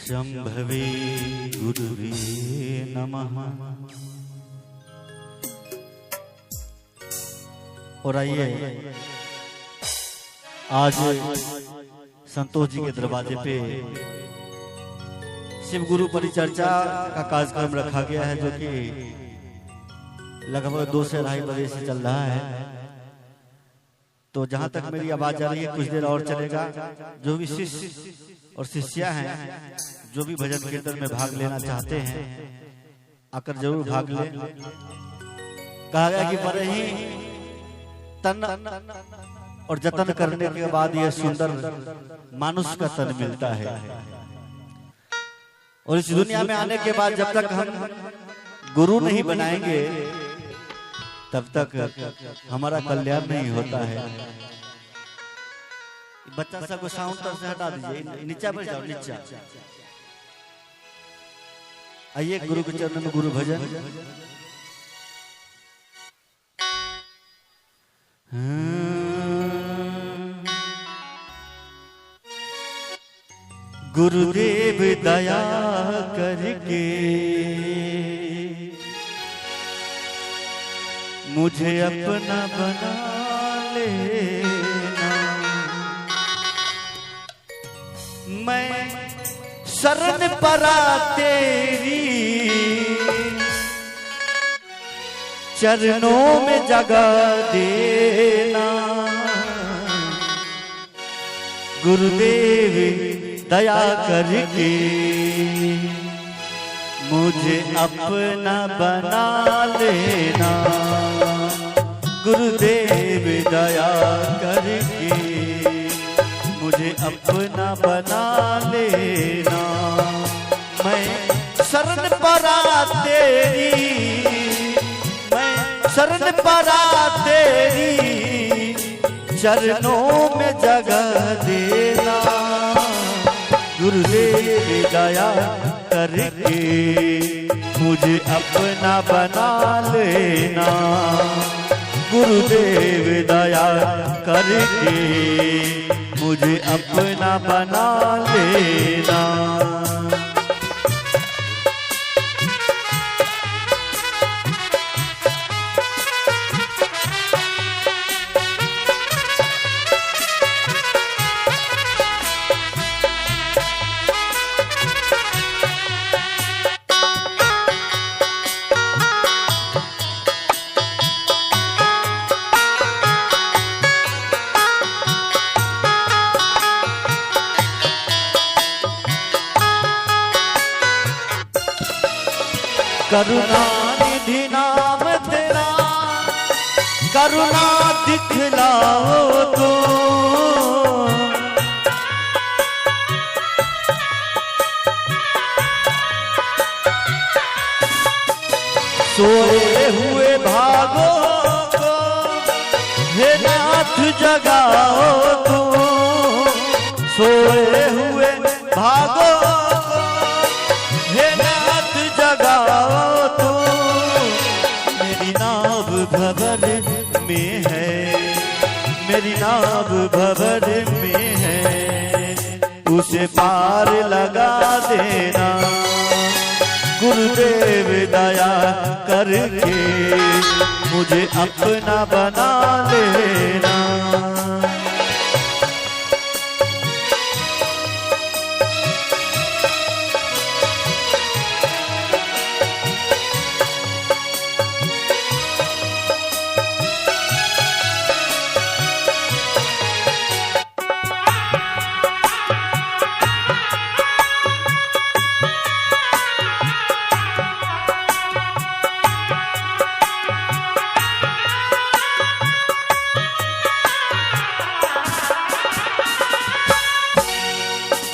शंभवे गुरुवे नमः। और आइए आज संतोष जी के दरवाजे पे शिव गुरु परिचर्चा का कार्यक्रम रखा गया है, जो कि लगभग 2 से 2.5 बजे से चल रहा है। तो जहां तक मेरी आवाज आ रही है कुछ देर और चलेगा। जो भी शिष्य और शिष्या हैं, जो भी भजन कीर्तन में भाग लेना चाहते हैं, आकर जरूर भाग लें। कहा गया कि बड़े ही तन और जतन करने के बाद यह सुंदर मानुष का तन मिलता है। और इस दुनिया में आने के बाद जब तक हम गुरु नहीं बनाएंगे तब तक हमारा कल्याण नहीं होता है। बच्चा सब को साउंड तर से हटा दीजिए, नीचा बैठ जाओ, नीचा। आइए गुरु के चरणों में गुरु भजन। गुरुदेव दया करके मुझे अपना बना लेना। मैं शरण परा तेरी चरणों में जगह देना। गुरुदेव दया करके मुझे अपना बना लेना। गुरुदेव दया करके मुझे अपना बना लेना। मैं शरण परा तेरी, मैं शरण परा तेरी चरणों में जगह देना। गुरुदेव दया करके मुझे अपना बना लेना। गुरुदेव दया करके मुझे अपना बना लेना। करुणा निधि नाम तेरा करुणा दिखलाओ तो। सोए हुए भागो तो हे नाथ जगाओ तो। सोए हुए भागो जगाओ तो। मेरी नाव भंवर में है, मेरी नाव भंवर में है, उसे पार लगा देना। गुरुदेव दया करके मुझे अपना बना लेना।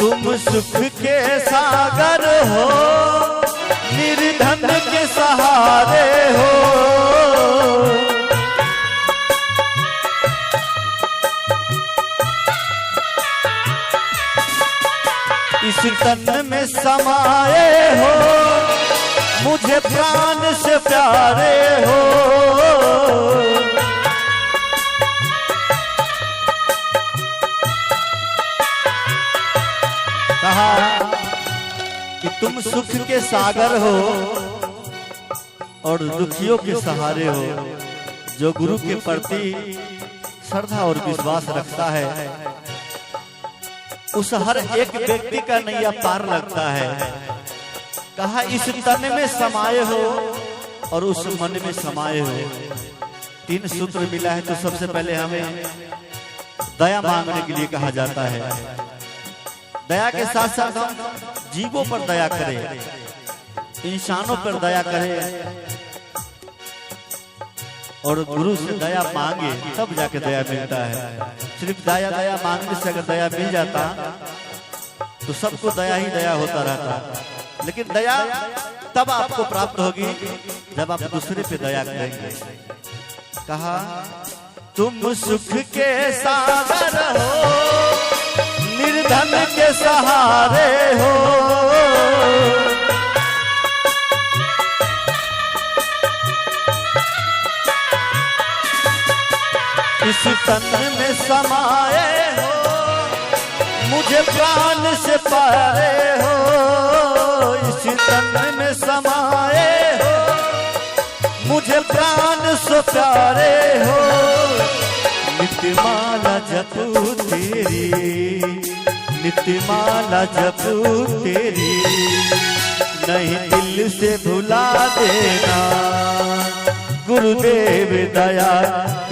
तुम सुख के सागर हो, निर्धन के सहारे हो। इस तन में समाये हो, मुझे प्राण से प्यारे हो। कहा तुम सुख के सागर हो और दुखियों के सहारे हो। जो गुरु के प्रति श्रद्धा और विश्वास रखता है उस हर एक व्यक्ति का नैया पार लगता है। कहा इस तन में समाये हो और उस मन में समाये हो। 3 सूत्र मिला है। तो सबसे पहले हमें दया मांगने के लिए कहा जाता है। दया के साथ साथ हम जीवों पर दया करें, इंसानों पर दया करें और गुरु से दया मांगे, तब जाके दया मिलता है। सिर्फ दया मांगने से अगर दया मिल जाता तो सबको दया ही दया होता रहता। लेकिन दया तब आपको प्राप्त होगी जब आप दूसरे पे दया करेंगे। कहा तुम सुख के सागर हो, निर्धन के सहारे हो। इस तन में समाये हो, मुझे प्राण से पारे हो। इस तन में समाये हो, मुझे प्राण से प्यारे हो। नित्यमाला जपू तेरी, नित्यमाला जपू तेरी, नहीं दिल से भुला देना। गुरुदेव दया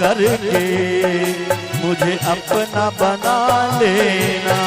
करके मुझे अपना बना लेना।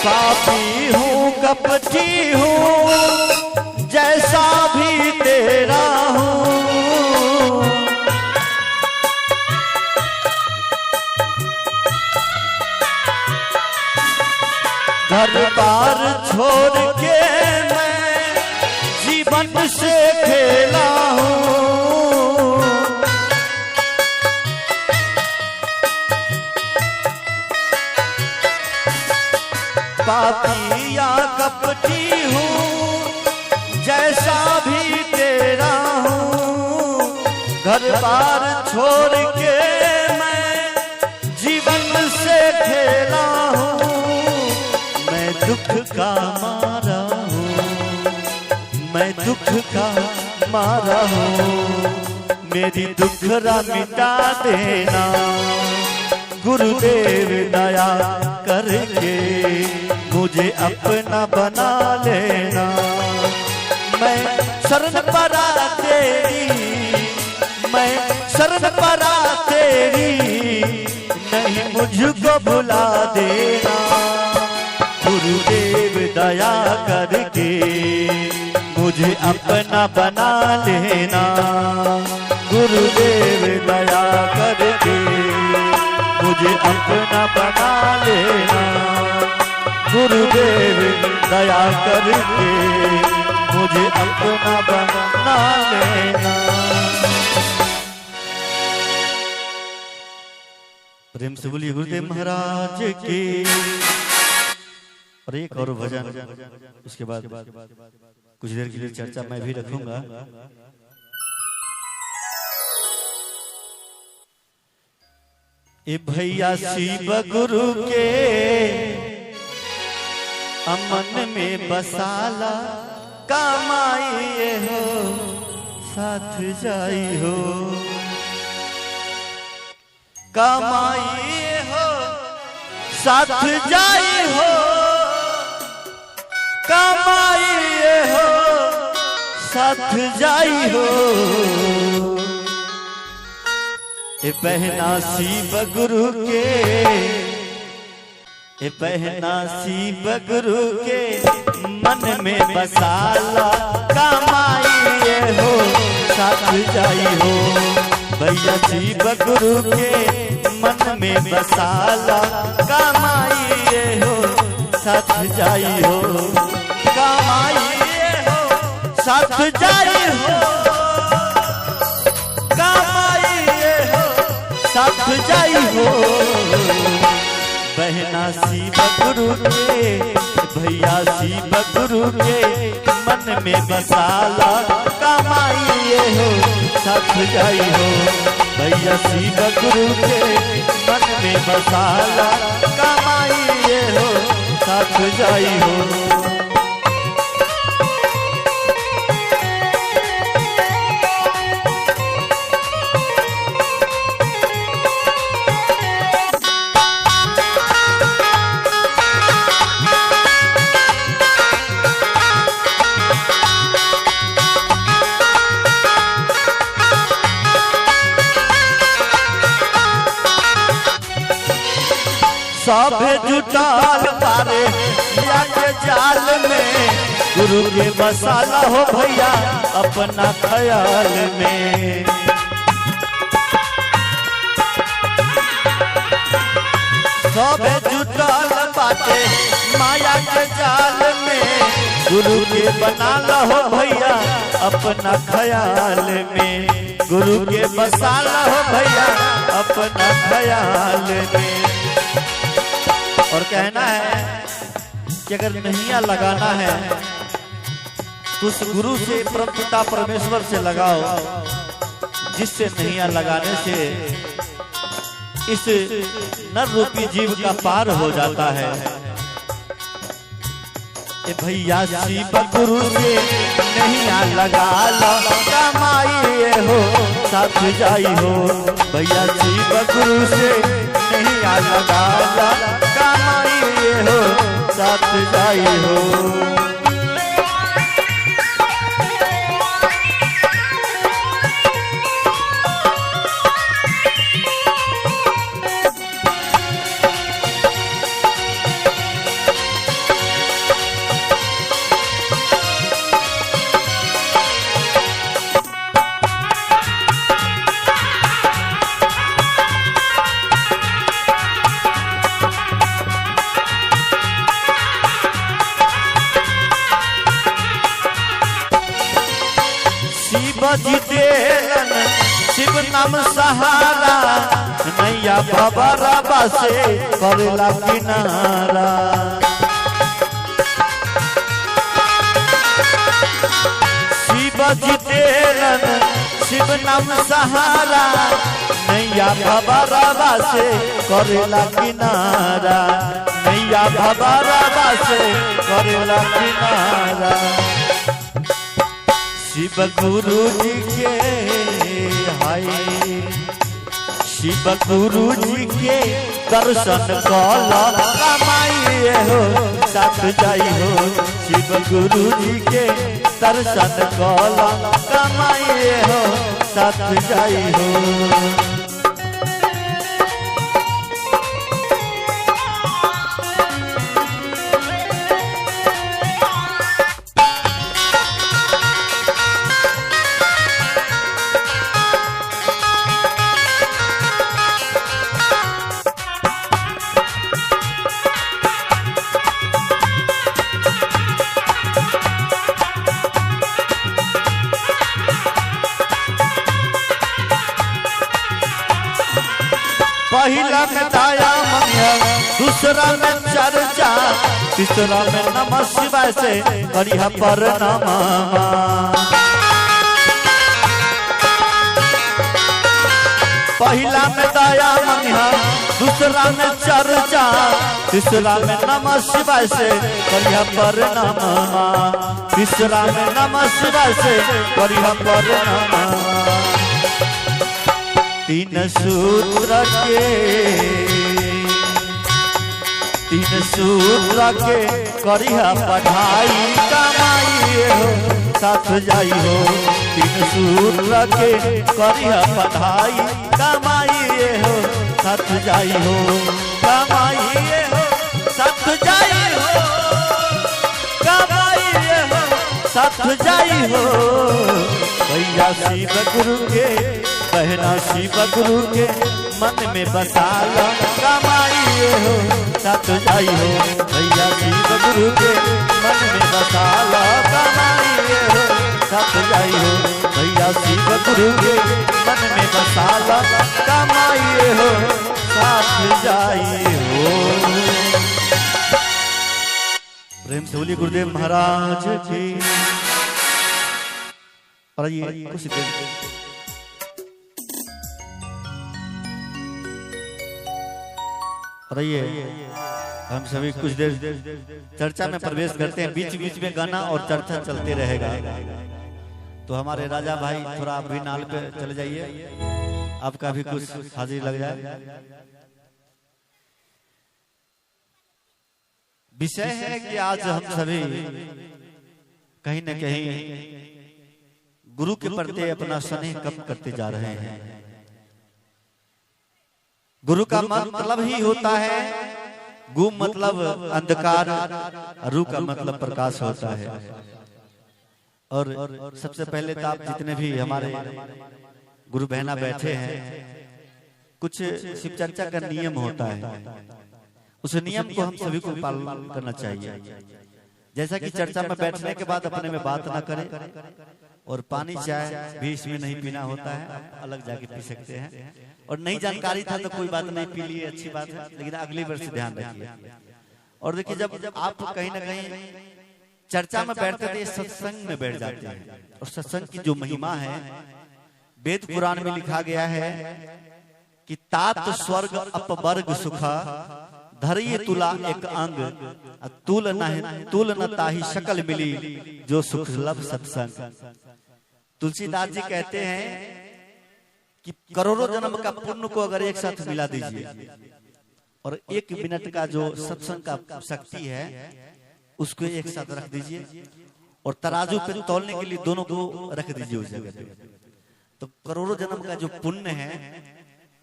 पापी हूँ कपटी हूँ जैसा भी तेरा हूँ। घर बार छोड़ के मैं जीवन से खेला हूँ। पापी या कपटी हूँ जैसा भी तेरा हूँ। घर बार छोड़ के मैं जीवन से खेला हूँ। मैं दुख का मारा हूँ, मैं दुख का मारा हूँ। मेरी दुखरा मिटा देना। गुरुदेव दया करके मुझे अपना बना लेना। मैं शरण परा तेरी, मैं शरण परा तेरी, नहीं मुझको भुला देना। गुरुदेव दया करके मुझे अपना बना लेना। गुरुदेव दया करके मुझे अपना बना लेना। गुरुदेव दया करके मुझे अपना बना लेना। प्रेम से बोलिए गुरुदेव महाराज की। और एक और भजन, उसके बाद कुछ देर के लिए चर्चा मैं भी रखूंगा। ए भैया शिव गुरु के अमन में बसाला। कमाइए हो साथ जाई हो, कमाइए हो साथ जाई हो, कमाइए हो साथ जाई हो। ए बहना शिव गुरु के, ए बहना शिव गुरु के मन में बसाला। कमाइए हो साथ जाई हो। भैया शिव गुरु के मन में बसाला। कमाइए हो साथ जाई हो। कमाइए हो साथ जाई हो, कमाइए हो साथ जाई हो। बहना शिव गुरु के, भैया शिव गुरु के मन में बसाला, कमाइए हो साथ जाई हो। भैया शिव गुरु के मन में बसाला, कमाइए हो साथ जाई हो। सब जुटाल पारे के जाल में, गुरु के बसाला हो भैया अपना ख्याल में। सब जुटाल बाटे माया के जाल में, गुरु के बनाला हो भैया अपना ख्याल में। गुरु के बसाला हो भैया अपना ख्याल में। और कहना है कि अगर नैया लगाना है तो उस गुरु से, परम पिता परमेश्वर से लगाओ, जिससे नैया लगाने से इस नर रूपी जीव का पार हो जाता है। ए भैया शिव गुरु से नैया लगा लो, कमाइए हो साथ जाई हो। भैया शिव गुरु से नैया लगा लो, कमाइए हो साथ जाई हो। जीतेलन शिव नाम सहारा, नैया भवरवा से करला किनारा। शिव जीतेलन शिव नाम सहारा, नैया भवरवा से करला किनारा। नैया भवरवा से करला किनारा। शिव गुरु जी के हाय, शिव गुरु जी के दर्शन कला, कमाइए हो साथ जाई हो। शिव गुरु जी के दर्शन कला, कमाइए हो साथ जाई हो। पहला में दाया मंगल, दूसरा में चर्चा, तीसरा में नमः शिवाय से करिहा प्रणामा। पहला में दाया मंगल, दूसरा में चर्चा, तीसरा में नमः शिवाय से करिहा प्रणामा। तीसरा में नमः शिवाय से करिहा प्रणामा। तीन सूत्र के, तीन सूत्र के करिहा पढ़ाई, कमाइए हो साथ जाई हो। तीन सूत्र के करिहा पढ़ाई, कमाइए हो साथ जाई हो। कमाइए हो साथ जाई हो, कमाइए हो साथ जाई हो। भैया शिव गुरु के, बहना शिव गुरु के मन में बसाला, कमाइए हो साथ जाई हो। भैया शिव गुरु के मन में बसा गुरु के मन में बसाला, कमाइए हो साथ जाइए हो। प्रेम से बोलिए गुरुदेव महाराज की। और ये कुछ देर हम सभी कुछ देर चर्चा में प्रवेश करते हैं। बीच बीच में गाना और चर्चा चलते रहेगा। तो हमारे राजा भाई थोड़ा आप भी नाल पे चले जाइए, आपका भी कुछ हाजिरी लग जाए। विषय है कि आज हम सभी कहीं न कहीं गुरु के प्रति अपना स्नेह कम करते जा रहे हैं। गुरु का मतलब ही होता है, गु मतलब अंधकार, रु का मतलब प्रकाश होता है। और सबसे पहले तो आप जितने भी हमारे गुरु बहना बैठे हैं, कुछ शिव चर्चा का नियम होता है, उस नियम को हम सभी को पालन करना चाहिए। जैसा कि चर्चा में बैठने के बाद अपने में बात ना करें, और पानी चाय भी इसमें नहीं पीना होता है, आप अलग जाके पी सकते हैं। और नई जानकारी था तो कोई बात नहीं, पी लिए अच्छी बात है, लेकिन अगली बार से ध्यान रखिए। और देखिए जब आप कहीं ना कहीं चर्चा में बैठते थे, सत्संग में बैठ जाते हैं। और सत्संग की जो महिमा है, वेद पुराण में लिखा गया है कि तात स्वर्ग अपवर्ग सुखा, धरिए तुला एक अंग, तुल न ताही शकल मिली, जो सुख लभ सत्संग। तुलसीदास जी कहते हैं कि करोड़ों जन्म का पुण्य को अगर एक साथ मिला दीजिए, और 1 मिनट का जो सत्संग का शक्ति है उसको एक साथ रख दीजिए, और तराजू पे तौलने के लिए दोनों को रख दीजिए उस जगह पे। तो करोड़ों जन्म का जो पुण्य है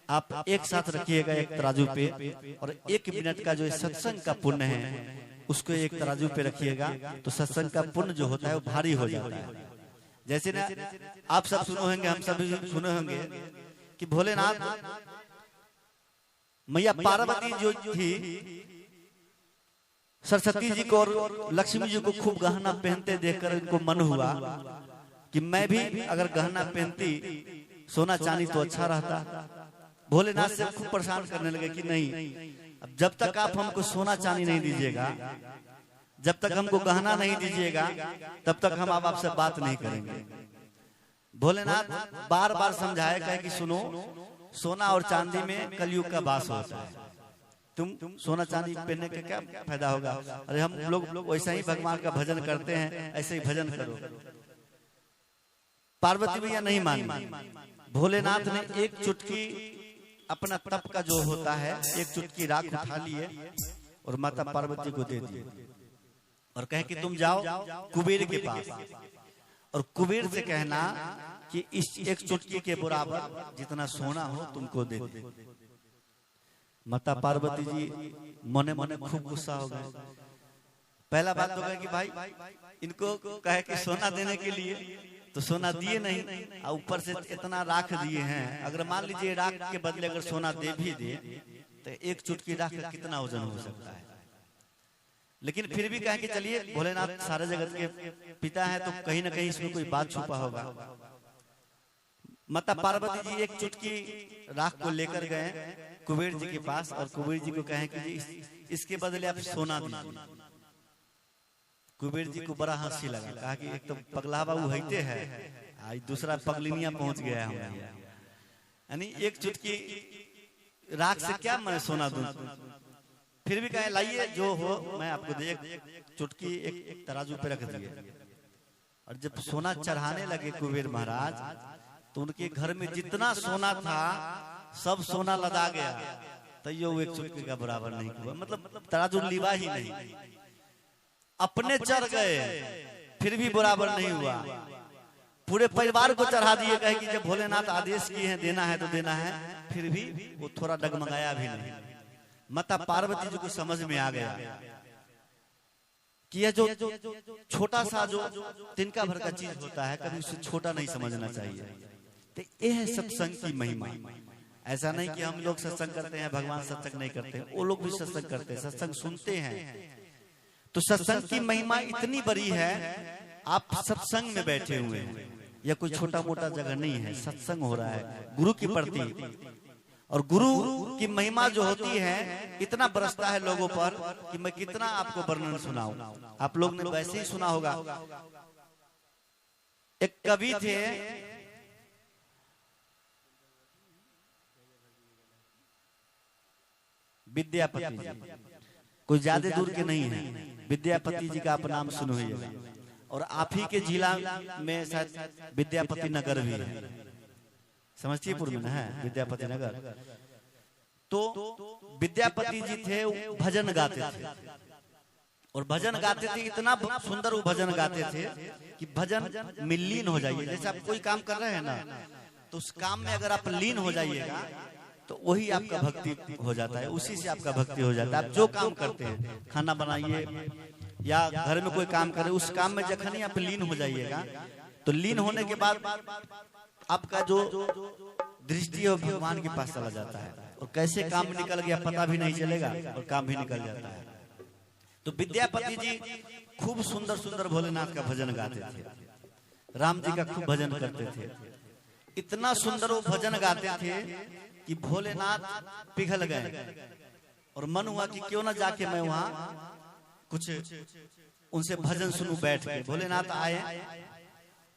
आप एक साथ रखिएगा एक तराजू पे, और 1 मिनट का जो सत्संग का पुण्य है उसको एक तराजू पे रखिएगा, तो सत्संग का पुण्य जो होता है वो भारी हो जाता है। जैसे ना आप सब सुने होंगे, हम सब सुने होंगे कि भोलेनाथ मैया पार्वती जो थी, सरस्वती जी को और लक्ष्मी जी को खूब गहना पहनते देखकर इनको मन हुआ कि मैं भी अगर गहना पहनती, सोना चांदी तो अच्छा रहता। भोलेनाथ से खूब परेशान करने लगे कि नहीं, अब जब तक आप हमको सोना चांदी नहीं दीजिएगा, जब तक हमको गहना नहीं दीजिएगा, तब तक हम आपसे बात नहीं करेंगे। भोलेनाथ बार बार समझाया, कहे कि सुनो, सोना और चांदी में कलयुग का वास होता है, तुम सोना चांदी पहनने का क्या फायदा होगा। अरे हम लोग वैसा ही भगवान का भजन करते हैं, ऐसे ही भजन करो। पार्वती मैया नहीं मानी। भोलेनाथ ने एक चुटकी अपना तप का जो होता है, एक चुटकी राख उठा लिए और माता पार्वती को दे दी, और कहे कि तुम जाओ कुबेर के पास, और कुबेर से कहना कि इस एक चुटकी के बराबर जितना सोना हो तुमको दे दे। माता पार्वती जी मने मने खूब गुस्सा हो गए। पहला बात तो कहे कि भाई इनको कहे कि सोना देने के लिए, तो सोना दिए नहीं, और ऊपर से इतना राख दिए हैं। अगर मान लीजिए राख के बदले अगर सोना दे भी दे, तो एक चुटकी राख का कितना वजन हो सकता है। लेकिन फिर भी कहे कि चलिए, भोलेनाथ सारे जगत के पिता है, तो कहीं ना कहीं इसमें कोई बात छुपा होगा। माता पार्वती जी एक चुटकी राख को लेकर गए कुबेर जी के पास, और कुबेर जी को कहे कि जी इसके बदले आप सोना दीजिए। कुबेर जी को बड़ा हंसी लगा, कहा कि एक तो पगला बाबू हईते है, आज दूसरा पगलिनिया पहुंच गया है। यानी एक चुटकी राख से क्या मैं सोना दूं। फिर भी कहे लाइए जो हो मैं आपको दे। चुटकी एक तराजू पे रख दिए, और जब सोना चढ़ाने लगे कुबेर महाराज, तो उनके घर में जितना सोना था सब सोना लदा गया, तो ये एक चुटकी का बराबर नहीं हुआ। मतलब तराजू लिवा ही नहीं, अपने चढ़ गए फिर भी बराबर नहीं हुआ। पूरे परिवार को चढ़ा दिए, कहे कि जब भोलेनाथ आदेश किए हैं देना है तो देना है, फिर भी वो थोड़ा डगमगाया भी नहीं। माता पार्वती जी को समझ में आ गया कि यह जो छोटा सा जो तिनका भर का चीज होता है, कभी उसे छोटा नहीं समझना चाहिए। तो यह है सत्संग की महिमा। ऐसा नहीं कि हम लोग सत्संग करते हैं, भगवान सत्संग नहीं करते हैं, वो लोग भी सत्संग करते हैं, सत्संग सुनते हैं। तो सत्संग की महिमा इतनी बड़ी है, आप सत्संग में बैठे हुए हैं, या कोई छोटा मोटा जगह नहीं है, सत्संग हो रहा है गुरु की प्रति। और गुरु की महिमा जो होती है इतना बरसता है लोगों पर कि मैं कितना आपको वर्णन सुनाऊं। आप लोग ने वैसे ही सुना होगा, एक कवि थे विद्यापति जी, कोई ज्यादा दूर के नहीं है। विद्यापति जी का आप नाम सुनो ही, और आप ही के जिला में शायद विद्यापति नगर भी है, समस्तीपुर में है विद्यापति नगर। तो विद्यापति जी थे, भजन गाते थे, और भजन गाते थे इतना सुंदर वो भजन गाते थे कि भजन में लीन हो जाइए। जैसे आप कोई काम कर रहे हैं ना, तो उस काम में अगर आप लीन हो जाइएगा तो वही आपका भक्ति हो जाता है, उसी से आपका भक्ति हो जाता है। आप जो काम करते हैं, खाना बनाइए या घर में कोई काम करे, उस काम में जखन ही आप लीन हो जाइएगा तो लीन होने के बाद आपका जो दृष्टि है भगवान के पास चला जाता है, और कैसे काम निकल गया पता भी नहीं चलेगा और काम भी निकल जाता है। तो विद्यापति जी खूब सुंदर सुंदर भोलेनाथ का भजन गाते थे, राम जी का खूब भजन करते थे। इतना सुंदर वो भजन गाते थे कि भोलेनाथ पिघल गए, और मन हुआ कि क्यों ना जाके मैं वहां कुछ उनसे भजन सुनूं बैठ के। भोलेनाथ आए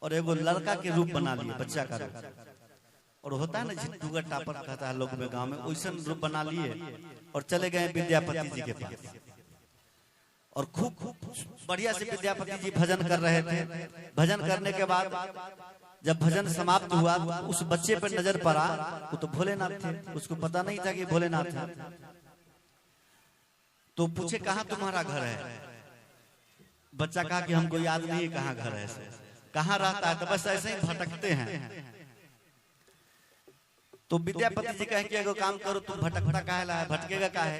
और एगो लड़का के रूप बना लिए, बच्चा का रूप, और होता है ना झिट्टूगा टापर कहता है लोग में गांव में, वैसा रूप बना लिए और चले गए विद्यापति जी के पास। और खूब बढ़िया से विद्यापति जी भजन कर रहे थे। भजन करने के बाद जब भजन समाप्त हुआ तो उस बच्चे पर नजर पड़ा, वो तो भोलेनाथ थे, उसको पता नहीं था कि भोलेनाथ है। तो पूछे कहाँ तुम्हारा घर है? बच्चा कहा कि हमको याद नहीं कहाँ घर है, कहाँ रहता है, तो बस ऐसे ही भटकते हैं। तो विद्यापति जी कहे कि एगो काम करो, तुम भटकता काहे ला है, भटकेगा काहे,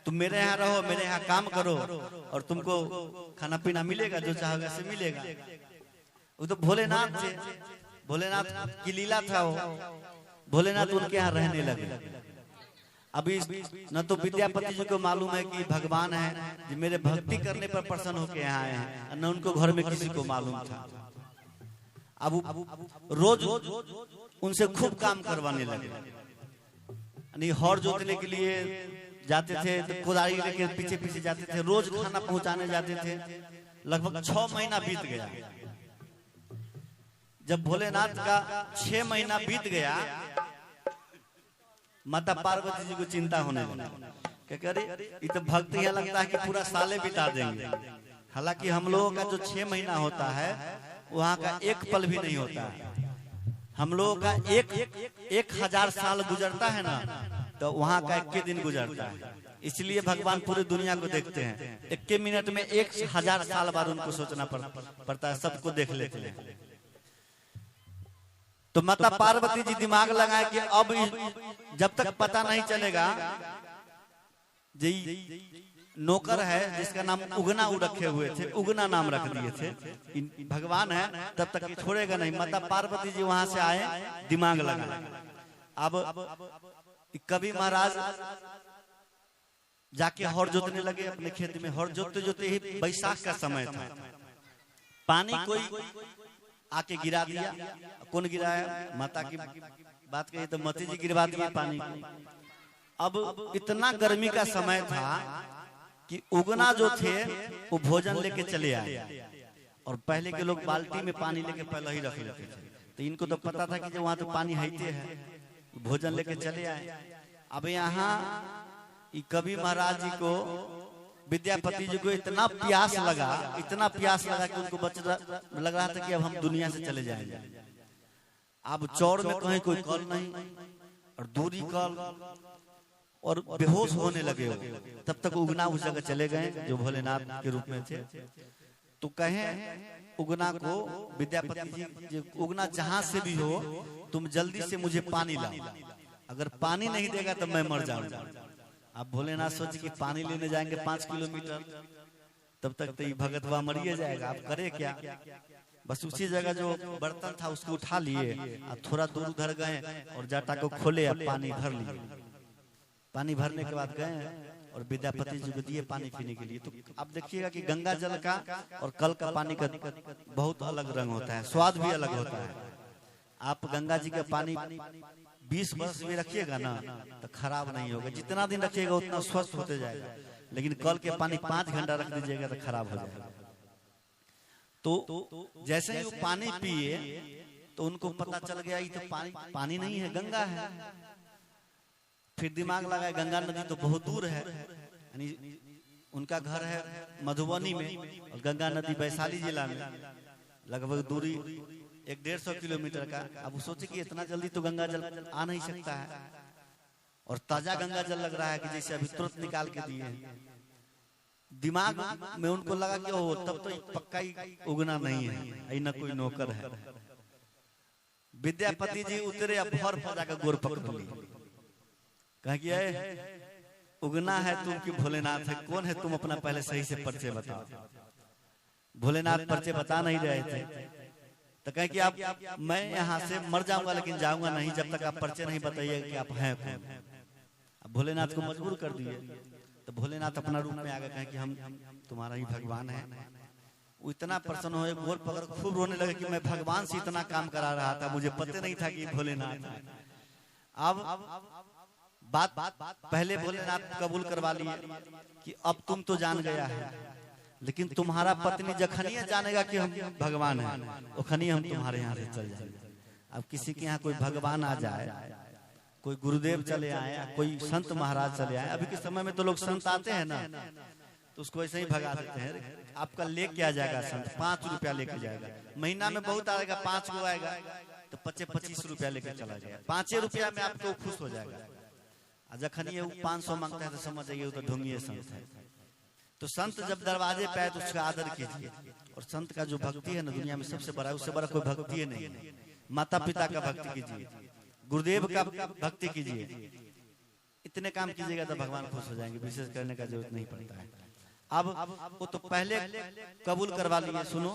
तुम मेरे यहाँ रहो, मेरे यहाँ काम करो, और तुमको खाना पीना मिलेगा, जो चाहोगे से मिलेगा। वो तो भोलेनाथ थे, भोलेनाथ की लीला था वो, भोलेनाथ उनके यहाँ रहने लगे। अभी न तो विद्यापति जी को मालूम है कि भगवान है जो मेरे भक्ति करने पर प्रसन्न होके यहाँ आए हैं, न उनको घर में किसी को मालूम था। अब रोज उनसे खूब काम करवाने लगे। हौर जोतने के लिए जाते थे तो कुदारी लेके पीछे पीछे जाते थे, रोज खाना पहुंचाने जाते थे। लगभग 6 महीना बीत गया। जब भोलेनाथ का 6 महीना बीत गया, माता पार्वती जी को चिंता होने लगी, क्या करे ये तो भक्त यहाँ लगता है कि पूरा साले बिता देंगे। हालांकि हम लोगों का जो 6 महीना होता है वहाँ का एक पल भी नहीं होता है। हम लोगों का 1000 साल गुजरता है ना, तो वहाँ का 1 दिन गुजरता है। इसलिए भगवान पूरी दुनिया को देखते हैं। 1 मिनट में 1000 साल बाद उनको सोचना पड़ता है, सबको देख लेते हैं। तो माता पार्वती जी दिमाग लगाए कि अब जब तक पता नहीं चलेगा, जी नौकर है जिसका नाम उगना रखे हुए थे, उगना नाम रख दिए थे, भगवान है तब तक छोड़ेगा नहीं। माता पार्वती जी वहां से आए, दिमाग लगाए। अब कवि महाराज जाके हौर जोतने लगे अपने खेत में। हौर जोतते जोते ही बैसाख का समय था, पानी कोई आके गिरा दिया। कौन गिराया? माता की बात कही तो मती जी गिरवा दिए पानी को। अब इतना गर्मी का समय था कि उगना जो थे वो भोजन लेके चले आए, और पहले के लोग बाल्टी में पानी लेके पहले ही रख लेते थे, तो इनको तो पता था कि जो वहां तो पानी हैते है, भोजन लेके चले आए। अब यहाँ कवि महाराज जी को, विद्यापति जी को इतना प्यास लगा, इतना प्यास लगा कि उनको लग रहा था कि अब हम दुनिया से चले जाएंगे। अब चौर में कहीं कोई कल नहीं और दूरी कल, और बेहोश होने लगे। तब तक उगना उस जगह चले गए जो भोलेनाथ के रूप में थे। तो कहे उगना को, विद्यापति जी, उगना जहां से भी हो तुम जल्दी से मुझे पानी लाओ, अगर पानी नहीं देगा तो मैं मर जाऊंगा। अब भोलेनाथ सोचे कि पानी लेने जाएंगे 5 किलोमीटर, तब तक तो ये भगतवा मरिए जाएगा। आप करे क्या? बस उसी जगह जो बर्तन था उसको उठा लिए और थोड़ा दूर उधर गए और जाटा को खोले और पानी भर लिए। पानी भरने के बाद गए और विद्यापति जी को दिए पानी पीने के लिए। तो आप देखिएगा कि गंगा जल का और कल का पानी का बहुत अलग रंग होता है, स्वाद भी अलग होता है। आप गंगा जी का पानी 20 वर्ष में रखिएगा ना तो खराब नहीं होगा, जितना दिन रखिएगा उतना स्वस्थ होते जाएगा। लेकिन कल के पानी 5 घंटा रख दीजिएगा तो खराब हो जाएगा। तो जैसे ही वो पानी पिए तो उनको पता चल गया ये तो पानी नहीं है, गंगा है। फिर दिमाग लगाए गंगा नदी तो बहुत दूर है, यानी उनका घर है मधुबनी में और गंगा नदी वैशाली जिला में, लगभग दूरी 150 किलोमीटर का। अब वो सोचे कि इतना जल्दी तो गंगा जल आ नहीं सकता है, और ताजा गंगा जल लग रहा है कि जैसे अभी तुरंत निकाल के दिए। दिमाग में उनको लगा कि ओ तब तो पक्का ही उगना नहीं है, न कोई नौकर है। विद्यापति जी उतरे अब भर फजा का गोर पकड़ ली, कहा कि उगना है तुम कि भोलेनाथ है, कौन है तुम, अपना पहले सही से परिचय बताओ। भोलेनाथ परिचय बता नहीं रहे थे, तो कहे कि आप मैं यहाँ से मर जाऊंगा लेकिन जाऊंगा नहीं जब तक आप परिचय नहीं बताइएगा कि आप हैं कौन। अब भोलेनाथ को मजबूर कर दिए, तो भोलेनाथ अपना रूप में आ गए, कहे कि हम तुम्हारा ही भगवान है। वो इतना प्रसन्न हुए, गोर पकड़ खूब रोने लगे कि मैं भगवान से इतना काम करा रहा था, मुझे पता नहीं था कि भोलेनाथ है। अब बात पहले भोलेनाथ कबूल करवा लिए कि अब तुम तो जान गया है, लेकिन तुम्हारा पत्नी जखनिया जानेगा कि हम भगवान हैं, उखनी हम तुम्हारे यहाँ से चल जाएंगे। अब किसी के यहाँ कोई भगवान आ जाए, कोई गुरुदेव चले आए, कोई संत महाराज चले आए, अभी के समय में तो लोग संत आते हैं ना तो उसको ऐसे ही भगा देते हैं। आपका लेके आ जाएगा संत, 5 रुपया लेके जाएगा, महीना में बहुत आएगा, 5 को आएगा तो 25 रुपया लेके चला जाएगा, 5 रुपया में आपको खुश हो जाएगा। जखन ये 500 मांगता है तो समझ जाइए तो ढोंगी संत है। तो संत जब दरवाजे पे आए तो उसका आदर कीजिए, और संत का जो भक्ति है ना दुनिया में सबसे बड़ा, उससे बड़ा कोई भक्ति है नहीं। माता पिता का भक्ति कीजिए, गुरुदेव का भक्ति कीजिए, इतने काम कीजिएगा तो भगवान खुश हो जाएंगे, विशेष करने का जरूरत नहीं पड़ता है। अब वो तो पहले कबूल करवा लिए, सुनो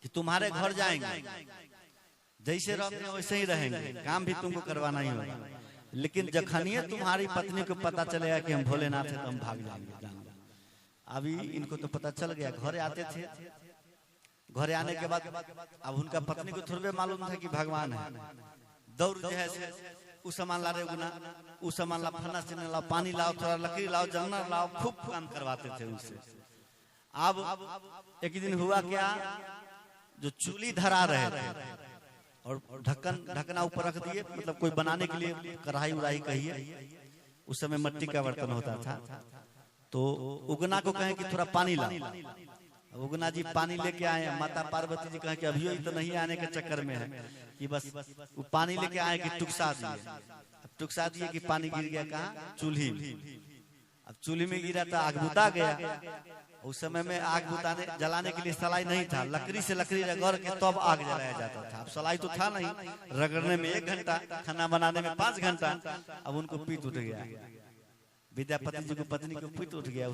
कि तुम्हारे घर जाएंगे, जैसे रहते वैसे ही रहेंगे, काम भी तुमको करवाना ही होगा। लेकिन जखनिए तुम्हारी पत्नी को पता चलेगा कि हम भोलेनाथ है तो हम भाग जाएंगे। अभी इनको तो पता चल गया, घरे आते थे, घरे आने के बाद अब उनका पत्नी को थोड़े मालूम था कि भगवान है। दौड़ जो है उस सामान ला रहे गुना, उस सामान ला, फन्ना से लाओ, पानी लाओ, थोड़ा लकड़ी लाओ, जंगल लाओ, खूब काम करवाते थे उनसे। अब एक दिन हुआ क्या, जो चूल्ही धरा रहे थे और ढक्कना ऊपर रख दिए, मतलब कोई बनाने के लिए कढ़ाई उड़ाई कहिए, उस समय मिट्टी का बर्तन होता था। तो उगना को कहें कि थोड़ा पानी लाओ, उगना जी पानी लेके आए, माता पार्वती जी कहें कि अभी तो नहीं आने के चक्कर में है कि बस वो पानी लेके आए कि टुकसा दिए। अब टुकसा दिए कि पानी गिर गया कहाँ, चूल्ही में। अब चूल्ही में गिरा तो आग बुता गया। उस समय में आग बुताने जलाने के लिए सलाई नहीं था, लकड़ी से लकड़ी रगड़ के तब आग जलाया जाता था। अब सलाई तो था नहीं, रगड़ने में 1 घंटा, खाना बनाने में 5 घंटा। अब उनको पीत उठ गया, विद्यापति जी को पत्नी को पीत उठ गया।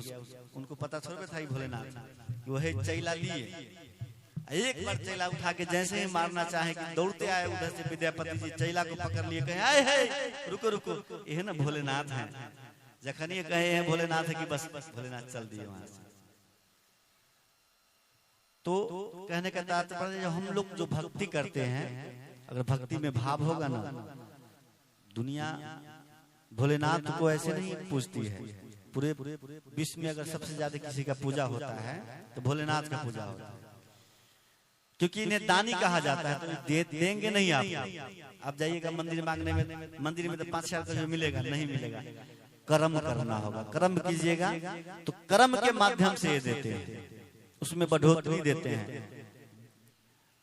उनको पता थोड़ा था भोलेनाथ, वही चैला लिए, एक बार चैला उठा के जैसे ही मारना चाहे कि दौड़ते आए उधर से, विद्यापति जी चैला को पकड़ लिए, कहे आए है रुको रुको, ये ना भोलेनाथ है। जखन ये कहे हैं भोलेनाथ है कि बस भोलेनाथ चल दिए वहां से। तो कहने का तात्पर्य हम लोग जो भक्ति करते हैं, अगर भक्ति में भाव होगा ना, दुनिया भोलेनाथ को ऐसे नहीं पूजती है। पूरे विश्व में अगर सबसे ज्यादा किसी का पूजा होता है तो भोलेनाथ का पूजा होता है, क्योंकि इन्हें दानी कहा जाता है। तो देंगे नहीं आप जाइएगा मंदिर मांगने में, मंदिर में तो 5-6 रुपये मिलेगा, नहीं मिलेगा। कर्म करना होगा, कर्म कीजिएगा तो कर्म के माध्यम से ये देते हैं, उसमें बढ़ोतरी देते हैं।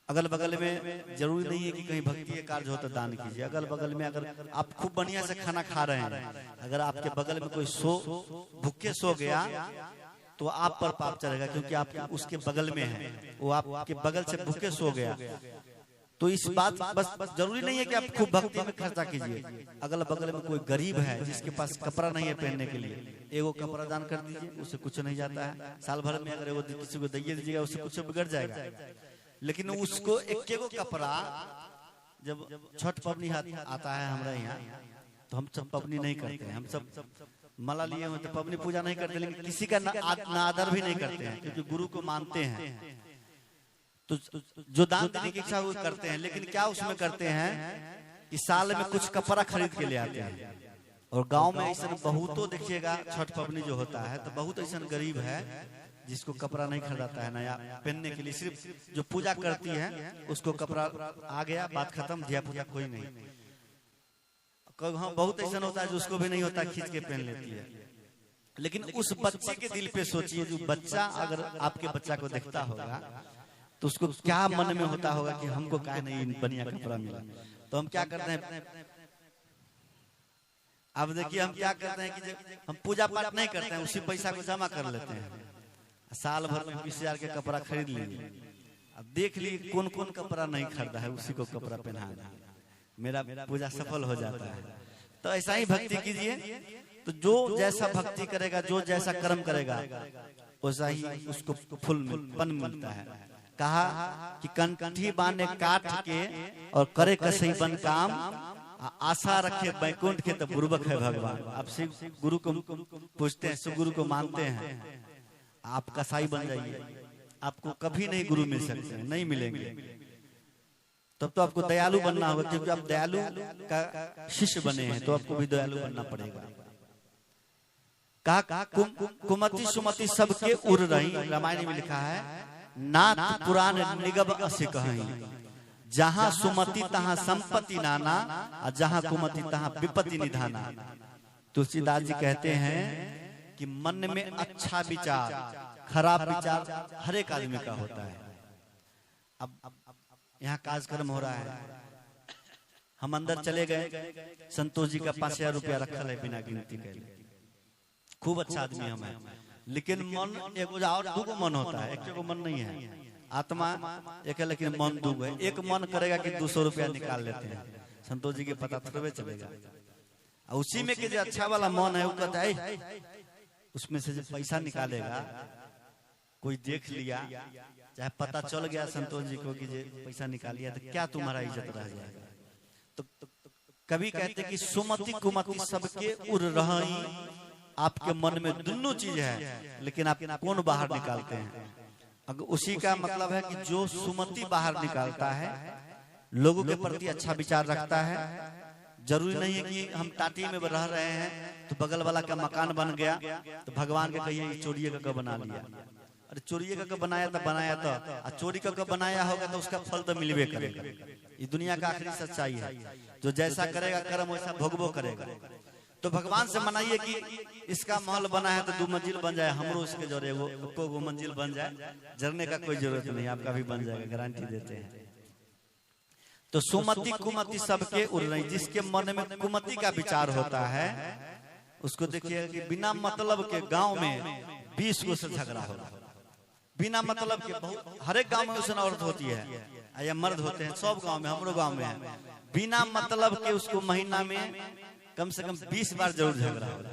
अगल बगल में जरूरी नहीं है कि कहीं भक्ति के कार्य हो तो दान कीजिए। अगल बगल में अगर आप खूब बढ़िया से खाना खा रहे हैं, अगर आपके बगल में कोई भूखे सो गया तो आप पर पाप चढ़ेगा, क्योंकि आप उसके बगल में है, वो आपके बगल से भूखे सो गया। तो इस बात बस जरूरी नहीं है कि आप खूब भक्ति में खर्चा कीजिए। अगल बगल में कोई गरीब है जिसके पास कपड़ा नहीं है पहनने के लिए, एगो कपड़ा दान कर दीजिए, उससे कुछ नहीं जाता है। साल भर में अगर एगो किसी को दे दीजिएगा, उससे कुछ बिगड़ जाएगा। लेकिन उसको एक कपड़ा, जब छठ पबनी आता है हमारे यहाँ, तो हम सब पबनी नहीं करते हैं, हम सब माला लिए हो तो पबनी पूजा नहीं करते, लेकिन किसी का नादर भी नहीं करते हैं क्योंकि गुरु को मानते हैं। तो जो दान देने की इच्छा वो करते हैं, लेकिन क्या उसमें करते हैं कि साल में कुछ कपड़ा खरीद के ले आते हैं। और गांव में ऐसा बहुतों देखिएगा, छठ पबनी जो होता है तो बहुत ऐसा गरीब है जिसको कपड़ा नहीं खरीदाता है नया पहनने के लिए, सिर्फ जो पूजा करती है उसको कपड़ा आ गया, बात खत्म, धिया पूजा कोई नहीं। हाँ, बहुत ऐसा होता है जो उसको भी नहीं होता, खींच के पहन लेती है। लेकिन उस बच्चे के दिल पे सोचिए, जो बच्चा अगर आपके बच्चा को देखता होगा तो उसको क्या मन में होता होगा कि हमको क्या नहीं बढ़िया कपड़ा मिला। तो हम क्या करते हैं, अब देखिए हम क्या करते हैं कि हम पूजा पाठ नहीं करते हैं, उसी पैसा को जमा कर लेते हैं, साल भर में 20,000 के कपड़ा खरीद लीजिए। अब देख लीजिए कौन कौन कपड़ा नहीं खरीदा है, उसी को कपड़ा पहना है, मेरा पूजा सफल हो जाता है। तो ऐसा ही भक्ति कीजिए, तो जो जैसा भक्ति करेगा, जो जैसा कर्म करेगा, वैसा ही उसको फल मिलता है। कहा कि कंठी बाने काट के और करे कसई बन काम, आशा रखे बैकुंठ के तो बुर्बक है भगवान। आप शिव गुरु को पूछते हैं, शिव गुरु को मानते हैं, आप कसाई बन जाइए, आपको कभी नहीं गुरु मिल सकते हैं, नहीं मिलेंगे। तब तो आपको दयालु बनना होगा, क्योंकि आप दयालु का शिष्य बने हैं तो आपको भी दयालु बनना पड़ेगा। कहा कुमति सुमति सबके उड़ रही, रामायण में लिखा है, नाथ पुराण निगम असी कहीं, जहां सुमति तहां संपत्ति नाना, और जहां कुमति तहां विपत्ति निधाना। तुलसीदास जी कहते हैं कि मन में अच्छा विचार, खराब विचार हर एक आदमी का होता है। अब यहाँ कार्यक्रम हो रहा है, हम अंदर चले गए, संतोष जी का 5,000 रुपया रखा है बिना गिनती के, खूब अच्छा आदमी हम है, लेकिन मन एक और दूगो मन होता है, एक को मन नहीं है, आत्मा एक है लेकिन मन दूगो है। एक मन करेगा कि 200 रुपया निकाल लेते हैं, संतोष जी के पता थोड़े चलेगा। उसी में के जो अच्छा वाला मन है वो कहता है, उसमें से जो पैसा निकालेगा, कोई देख लिया, चाहे पता चल गया संतोष जी को कि जे पैसा निकालिया, तो क्या तुम्हारा इज्जत रह जाएगा। तो कभी कहते कि सुमति कुमति सबके उड़ रही, आपके मन में दोनों चीज है, लेकिन आप कौन बाहर निकालते हैं। अगर उसी का मतलब है कि जो सुमति बाहर निकालता है, लोगों के प्रति अच्छा विचार रखता है। जरूरी नहीं है कि हम टाटी में रह रहे हैं तो बगल वाला का मकान बन गया तो भगवान के कहिए चोरी का बना लिया। अरे चोरी का बनाया तो चोरी का बनाया होगा तो उसका फल तो मिलवे करेगा। ये दुनिया का आखिरी सच्चाई है, जो जैसा करेगा कर्म वैसा भोगबो करेगा। तो भगवान से मनाइए कि इसका महल बना है तो 2 मंजिल बन जाए, हमरो इसके जोरे वो मंजिल बन जाए, जरने का कोई जरूरत नहीं, आपका भी बन जाएगा, गारंटी देते हैं। तो सुमति कुमति सबके उड़ रही, जिसके मन में कुमति का विचार होता है उसको देखिए कि बिना मतलब के गांव में 20 को से झगड़ा हो रहा, बिना मतलब के। बहुत हर एक गांव में उसने औरत होती है या मर्द होते हैं, सब गांव में, हमरो गांव में है। बिना मतलब के उसको महीना में कम से कम 20 बार जरूर झगड़ा होगा,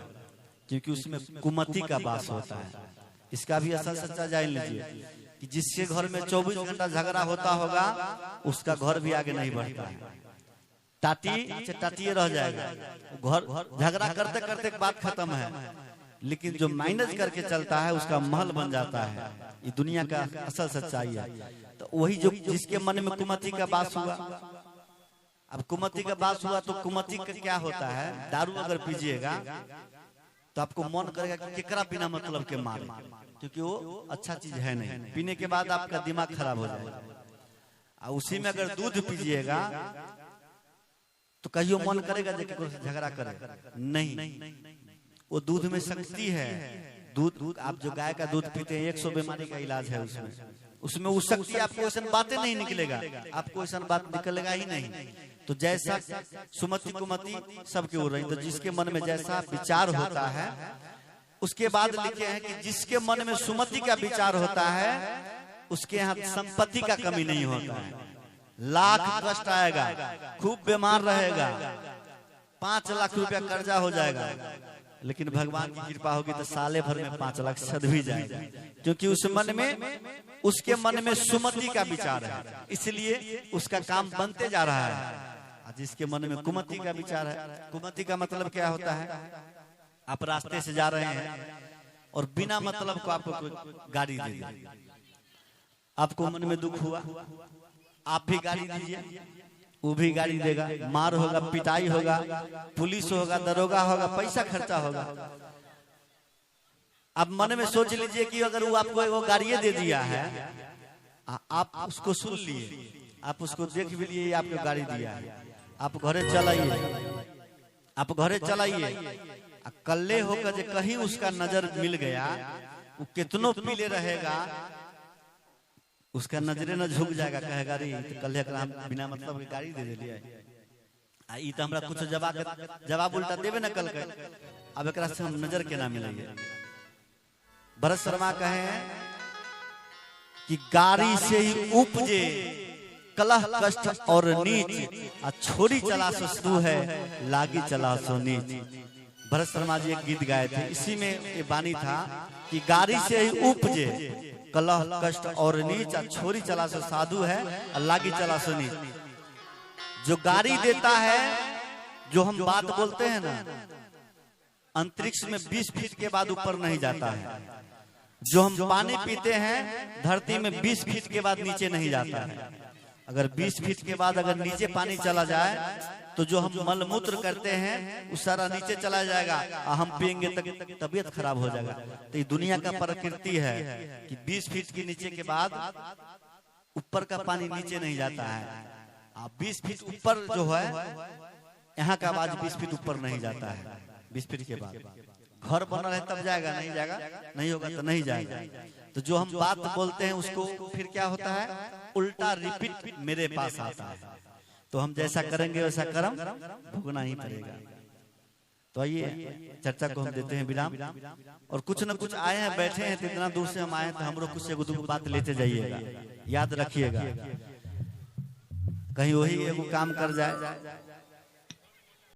क्योंकि उसमें कुमति का वास होता है। इसका भी असल सच्चा जान लीजिए कि जिसके घर में 24 घंटा झगड़ा होता होगा उसका घर भी आगे नहीं बढ़ता है, टाटी रह जाएगा। घर झगड़ा करते करते बात खत्म है, लेकिन जो मैनेज करके चलता है उसका महल बन जाता है। ये दुनिया का असल सच्चाई है। तो वही जो जिसके मन में कुमति का वास हुआ, अब कुमति का वास हुआ तो कुमति का क्या होता है, दारू अगर पीजिएगा तो आपको मन करेगा कि केकरा बिना मतलब के मारे, क्योंकि वो अच्छा चीज है नहीं। पीने के बाद आपका दिमाग खराब हो जाएगा। उसी में अगर दूध पीजिएगा तो कहियो मन करेगा कि झगड़ा करे, नहीं, वो दूध में शक्ति है। दूध आप जो गाय का दूध पीते हैं 100 बीमारी का इलाज है उसमें वो शक्ति, आपको ऐसा बातें नहीं निकलेगा, आपको ऐसा बात निकलेगा ही नहीं। तो जैसा सुमति कुमति सबके उड़ रही, तो जिसके मन में जैसा विचार होता है, उसके बाद लिखे हैं कि जिसके मन में सुमति का विचार होता है उसके यहाँ संपत्ति का कमी नहीं होता है। लाख कष्ट आएगा, खूब बीमार रहेगा, 5 लाख रुपया कर्जा हो जाएगा, लेकिन भगवान की कृपा होगी तो साले भर में 5 लाख सद भी जाएगा, क्योंकि उसके मन में सुमति का विचार है, इसलिए उसका काम बनते जा रहा है। जिसके मन में कुमति का विचार है, कुमति का मतलब क्या होता है, आप रास्ते से जा रहे हैं और बिना मतलब को आपको कोई गाड़ी दे दिया, आपको मन में दुख हुआ, आप भी गाड़ी दीजिए, वो भी गाड़ी देगा, मार होगा, पिटाई होगा, पुलिस होगा, दरोगा होगा, पैसा खर्चा होगा। अब मन में सोच लीजिए कि अगर वो आपको वो गाड़ी दे दिया है, आप उसको सुन लिए, आप उसको देख भी लिए, आपको गाड़ी दिया है, आप घरे चलाइए, आप घरे चलाइए, कल्ले होकर जो कहीं उसका नजर मिल गया, वो कितनों पीले रहेगा, उसका नजरे न झुक जाएगा, कहेगा रे तो कल्ले बिना मतलब गाड़ी दे दिया, ई तो हमरा कुछ जवाब उल्टा देवे न कल के, अब एक से हम नजर के ना मिलेंगे। भरत शर्मा कहे कि गाड़ी से ही उपजे कलह कष्ट और नीच, आ छोरी चला सो है लागी चला सो नीच। भरत शर्मा जी एक गीत गाए थे, इसी में ये बानी था कि गाड़ी से ही उपजे कलह कष्ट और नीच, छोरी चला सो साधु है, लागी चला सो नीच। जो गाड़ी देता है, जो हम बात बोलते हैं ना, अंतरिक्ष में 20 फीट के बाद ऊपर नहीं जाता है। जो हम पानी पीते हैं, धरती में 20 फीट के बाद नीचे नहीं जाता है। अगर 20 फीट के बाद अगर नीचे पानी चला जाए, तो जो हम मलमूत्र करते हैं वो सारा नीचे चला जाएगा, हम पिएंगे तक तबीयत खराब हो जाएगा। तो ये दुनिया का प्रकृति है कि 20 फीट के नीचे के बाद ऊपर का पानी नीचे नहीं जाता है। 20 फीट ऊपर जो है, यहाँ का आवाज 20 फीट ऊपर नहीं जाता है। 20 फीट के बाद घर बना है तब जाएगा, नहीं जाएगा, नहीं होगा तो नहीं जाएगा। तो जो हम बात बोलते हैं उसको फिर क्या होता है, उल्टा रिपीट मेरे पास आता है। तो हम जैसा करेंगे वैसा कर्म भुगतना ही पड़ेगा। तो आइए चर्चा को हम देते हैं विराम, और कुछ न कुछ आए हैं, बैठे हैं, इतना दूर से हम आए तो हम लोग कुछ एक दो बात लेते जाइएगा, याद रखिएगा, कहीं वही एगो काम कर जाए